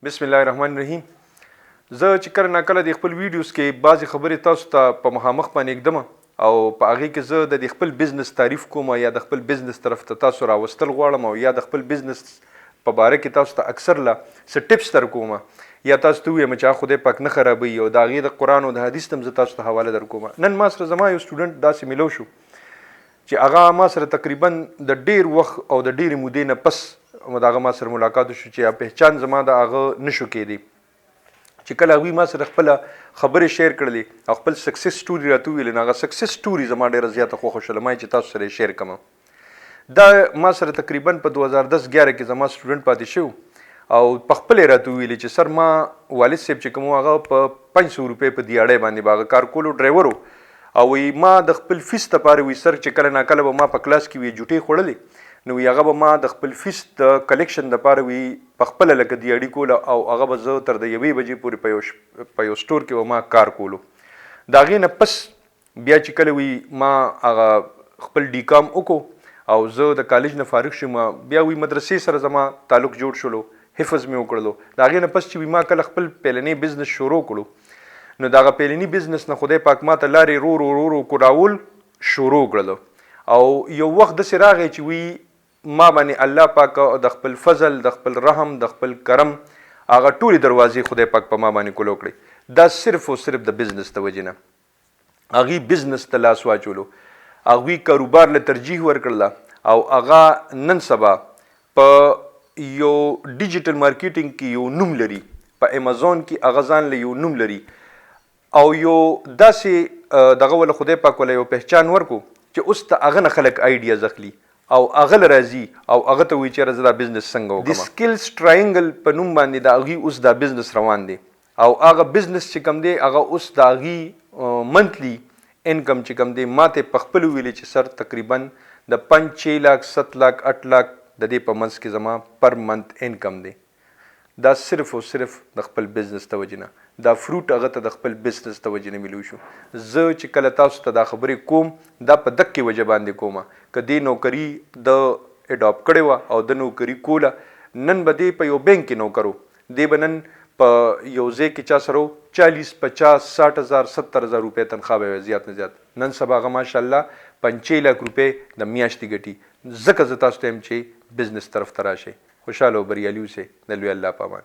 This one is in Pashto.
بسم الله الرحمن الرحیم. زه چې کله ناکله د خپل ویډیوز کې بعضې خبرې تاسو ته په مخامخ باندې ږدم او په هغې کې زه د خپل بزنس تعریف کوم یا د خپل بزنس طرف ته تاسو راوستل غواړم او یا د خپل بزنس په باره کې تاسو ته اکثر له څه ټپس در کوم یا تاسو ته ووایم چې خدای پاک نه خرابوي او د هغې د قرآن او د حدیث هم زه تاسو ته حواله در کوم. نن ما سره زما یو سټوډنټ داسې میلو شو چې هغه ما سره تقریبا د ډیر وخت او د ډیرې مودې نه پس د هغه ما سره ملاقات وشو چې پهچان زما د هغه نشو کېدی چې کله هغوی ما سره خپله خبرې شیر کړلې او خپل سکسس سټوري راته وویلې نو هغه سکسس سټوري زما ډېره زیاته خوښه شوله ما چې تاسو سره یې شیر کړم. دا ما سره تقریبا په 2010-11 کې زما سټوډنټ پاتې شو او په خپل یې راته وویلې چې سر ما والد صاحب چې کوم هغه په 500 روپۍ په دیاړۍ باندې به هغه کار کولو ډرایور او وی ما د خپل فیس دپاره وی سر چې کله ناکله به ما په کلاس کې وی جوټې خوړلې نو هغه به ما د خپل فیس د کلیکشن دپاره وی په خپله لکه دیاړي کوله او هغه به زه تر د 1 بجې پورې په یو سټور کې به ما کار کولو. د هغې نه پس بیا چې کله وی ما هغه خپل ډي کام وکړو او زه د کالج نه فارغ شوم بیا وی مدرسې سره زما تعلق جوړ شولو حفظ مې وکړلو. د هغې نه پس چې وی ما کله خپل پیلنی بزنس شروع کړو نو د هغه پیلني بزنس نه خدای پاک ما ته لارې رو کوډاول شروع کړلو او یو وخت داسې راغی چې وی ما باندې الله پاک د خپل فضل د خپل رحم د خپل کرم هغه ټولې دروازې خدای پاک په ما باندې کلو کړې. دا صرف او صرف د بزنس د وجې نه هغوی بزنس ته لاس واچولو هغوی کاروبار له ترجیح ورکړله او هغه نن سبا په یو ډیجیټل مارکیټینګ کې یو نوم لري په امازون کې هغه ځان له یو نوم لري او یو داسې دغه وله خدای پاک وله یو پهچان ورکو چې اوس ته هغه نه خلک آیډیاز اخلي او هغه له راځي او هغه ته وایي چېرې زه دا بزنس څنګه وکړم. د سکلز ټراینګل په نوم باندې د هغوی اوس دا بزنس روان دی او هغه بزنس چې کوم دی هغه اوس د هغوی منتلی انکم چې کوم دی ما ته په خپلو ویلې چې سر تقریبا د 5-6 لاک 7 لاک 8 لاک د دې په منځ کې زما پر منت انکم دی. دا صرف او صرف د خپل بزنس ته وجې نه دا فروټ هغه ته د خپل بزنس ته وجې نه ملو شو. زه چې کله تاسو ته دا خبرې کوم دا په دقې وجه باندې کومه که دې نوکري د اډاپټ کړې وه او د نوکري کوله نن به دې په یو بینک کې نوکر و دې به نن په یو ځای کې چا سره 40-50-60 هزار 70 هزار روپۍ تنخواه به وي زیات نه زیات. نن سبا هغه ماشاءالله 5 لاک روپۍ د میاشتې ګټي. ځکه زه تاسو ته یم چې بزنس طرف ته راشئ خوشحاله او بریالي اوسئ. د لوی الله په امان.